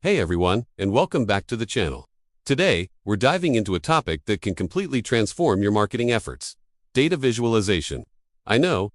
Hey everyone, and welcome back to the channel. Today, we're diving into a topic that can completely transform your marketing efforts. Data visualization. I know,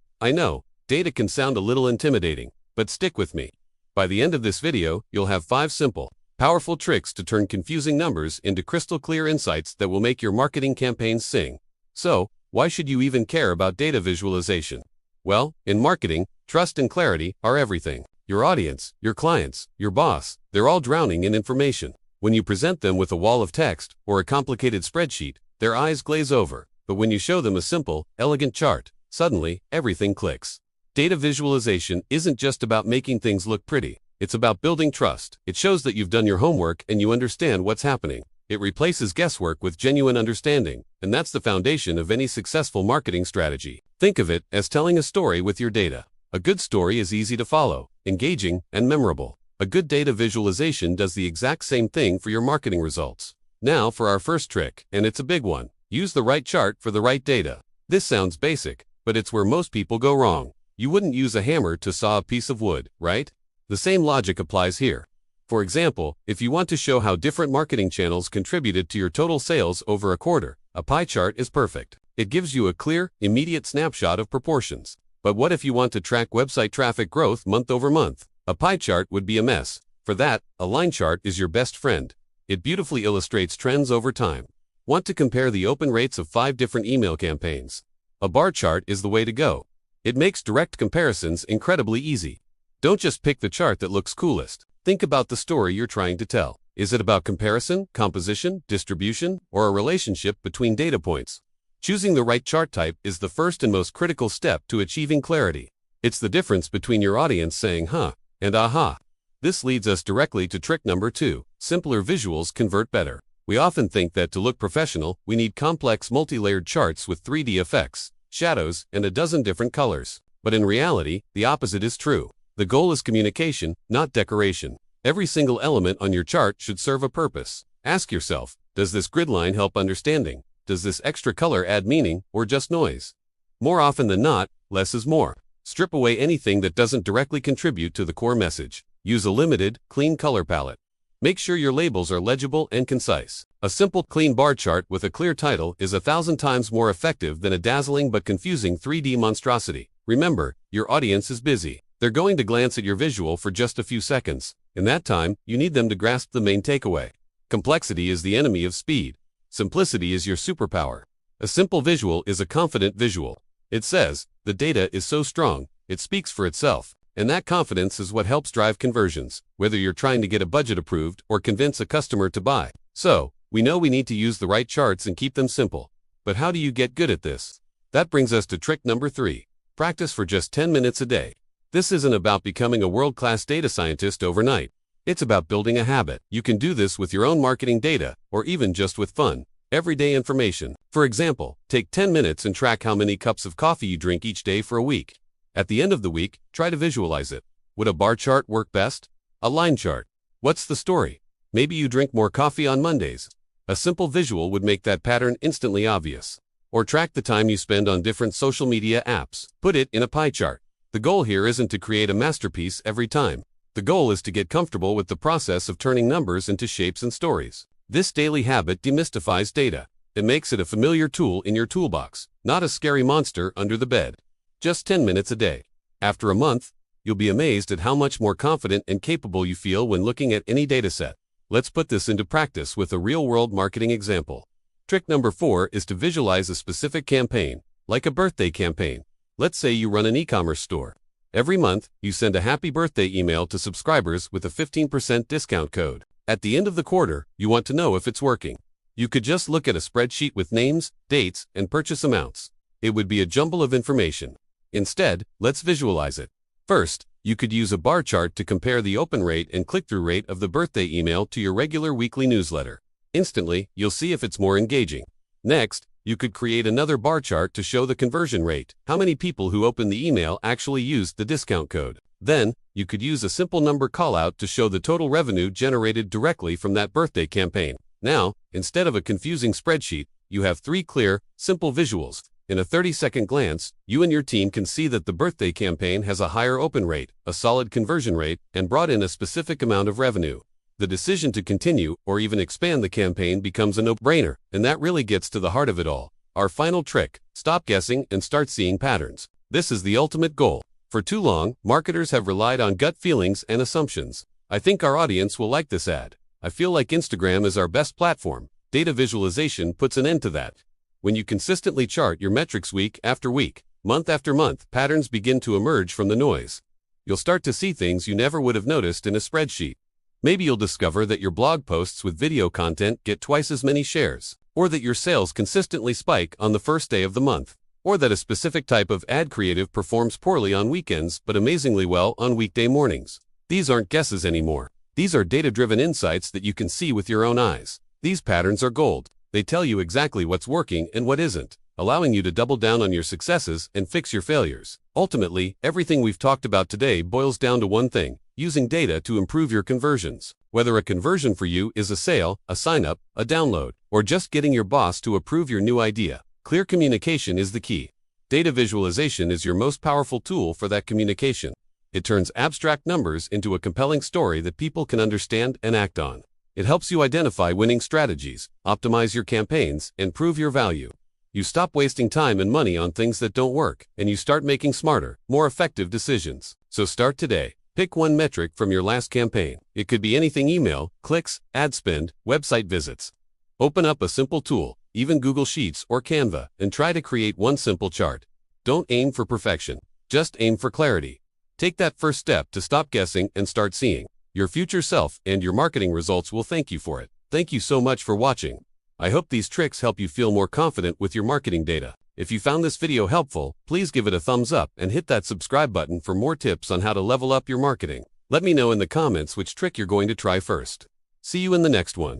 data can sound a little intimidating, but stick with me. By the end of this video, you'll have 5 simple, powerful tricks to turn confusing numbers into crystal clear insights that will make your marketing campaigns sing. So, why should you even care about data visualization? Well, in marketing, trust and clarity are everything. Your audience, your clients, your boss, they're all drowning in information. When you present them with a wall of text or a complicated spreadsheet, their eyes glaze over. But when you show them a simple, elegant chart, suddenly, everything clicks. Data visualization isn't just about making things look pretty. It's about building trust. It shows that you've done your homework and you understand what's happening. It replaces guesswork with genuine understanding, and that's the foundation of any successful marketing strategy. Think of it as telling a story with your data. A good story is easy to follow, engaging, and memorable. A good data visualization does the exact same thing for your marketing results. Now for our first trick, and it's a big one. Use the right chart for the right data. This sounds basic, but it's where most people go wrong. You wouldn't use a hammer to saw a piece of wood, right? The same logic applies here. For example, if you want to show how different marketing channels contributed to your total sales over a quarter, a pie chart is perfect. It gives you a clear, immediate snapshot of proportions. But what if you want to track website traffic growth month over month? A pie chart would be a mess. For that, a line chart is your best friend. It beautifully illustrates trends over time. Want to compare the open rates of 5 different email campaigns? A bar chart is the way to go. It makes direct comparisons incredibly easy. Don't just pick the chart that looks coolest. Think about the story you're trying to tell. Is it about comparison, composition, distribution, or a relationship between data points? Choosing the right chart type is the first and most critical step to achieving clarity. It's the difference between your audience saying huh and aha. This leads us directly to trick number 2. Simpler visuals convert better. We often think that to look professional, we need complex multi-layered charts with 3D effects, shadows, and a dozen different colors. But in reality, the opposite is true. The goal is communication, not decoration. Every single element on your chart should serve a purpose. Ask yourself, does this grid line help understanding? Does this extra color add meaning, or just noise? More often than not, less is more. Strip away anything that doesn't directly contribute to the core message. Use a limited, clean color palette. Make sure your labels are legible and concise. A simple, clean bar chart with a clear title is 1,000 times more effective than a dazzling but confusing 3D monstrosity. Remember, your audience is busy. They're going to glance at your visual for just a few seconds. In that time, you need them to grasp the main takeaway. Complexity is the enemy of speed. Simplicity is your superpower. A simple visual is a confident visual. It says, the data is so strong, it speaks for itself. And that confidence is what helps drive conversions, whether you're trying to get a budget approved or convince a customer to buy. So, we know we need to use the right charts and keep them simple. But how do you get good at this? That brings us to trick number 3. Practice for just 10 minutes a day. This isn't about becoming a world-class data scientist overnight. It's about building a habit. You can do this with your own marketing data, or even just with fun, everyday information. For example, take 10 minutes and track how many cups of coffee you drink each day for a week. At the end of the week, try to visualize it. Would a bar chart work best? A line chart. What's the story? Maybe you drink more coffee on Mondays. A simple visual would make that pattern instantly obvious. Or track the time you spend on different social media apps. Put it in a pie chart. The goal here isn't to create a masterpiece every time. The goal is to get comfortable with the process of turning numbers into shapes and stories. This daily habit demystifies data. It makes it a familiar tool in your toolbox, not a scary monster under the bed. Just 10 minutes a day. After a month, you'll be amazed at how much more confident and capable you feel when looking at any dataset. Let's put this into practice with a real-world marketing example. Trick number 4 is to visualize a specific campaign, like a birthday campaign. Let's say you run an e-commerce store. Every month, you send a happy birthday email to subscribers with a 15% discount code. At the end of the quarter, you want to know if it's working. You could just look at a spreadsheet with names, dates, and purchase amounts. It would be a jumble of information. Instead, let's visualize it. First, you could use a bar chart to compare the open rate and click-through rate of the birthday email to your regular weekly newsletter. Instantly, you'll see if it's more engaging. Next, you could create another bar chart to show the conversion rate, how many people who opened the email actually used the discount code. Then, you could use a simple number callout to show the total revenue generated directly from that birthday campaign. Now, instead of a confusing spreadsheet, you have 3 clear, simple visuals. In a 30-second glance, you and your team can see that the birthday campaign has a higher open rate, a solid conversion rate, and brought in a specific amount of revenue. the decision to continue or even expand the campaign becomes a no-brainer, and that really gets to the heart of it all. Our final trick: stop guessing and start seeing patterns. This is the ultimate goal. For too long, marketers have relied on gut feelings and assumptions. I think our audience will like this ad. I feel like Instagram is our best platform. Data visualization puts an end to that. When you consistently chart your metrics week after week, month after month, patterns begin to emerge from the noise. You'll start to see things you never would have noticed in a spreadsheet. Maybe you'll discover that your blog posts with video content get twice as many shares, or that your sales consistently spike on the first day of the month, or that a specific type of ad creative performs poorly on weekends but amazingly well on weekday mornings. These aren't guesses anymore. These are data-driven insights that you can see with your own eyes. These patterns are gold. They tell you exactly what's working and what isn't, allowing you to double down on your successes and fix your failures. Ultimately, everything we've talked about today boils down to one thing: using data to improve your conversions. Whether a conversion for you is a sale, a sign-up, a download, or just getting your boss to approve your new idea, clear communication is the key. Data visualization is your most powerful tool for that communication. It turns abstract numbers into a compelling story that people can understand and act on. It helps you identify winning strategies, optimize your campaigns, and prove your value. You stop wasting time and money on things that don't work, and you start making smarter, more effective decisions. So start today. Pick one metric from your last campaign. It could be anything: email, clicks, ad spend, website visits. Open up a simple tool, even Google Sheets or Canva, and try to create one simple chart. Don't aim for perfection, just aim for clarity. Take that first step to stop guessing and start seeing. Your future self and your marketing results will thank you for it. Thank you so much for watching. I hope these tricks help you feel more confident with your marketing data. If you found this video helpful, please give it a thumbs up and hit that subscribe button for more tips on how to level up your marketing. Let me know in the comments which trick you're going to try first. See you in the next one.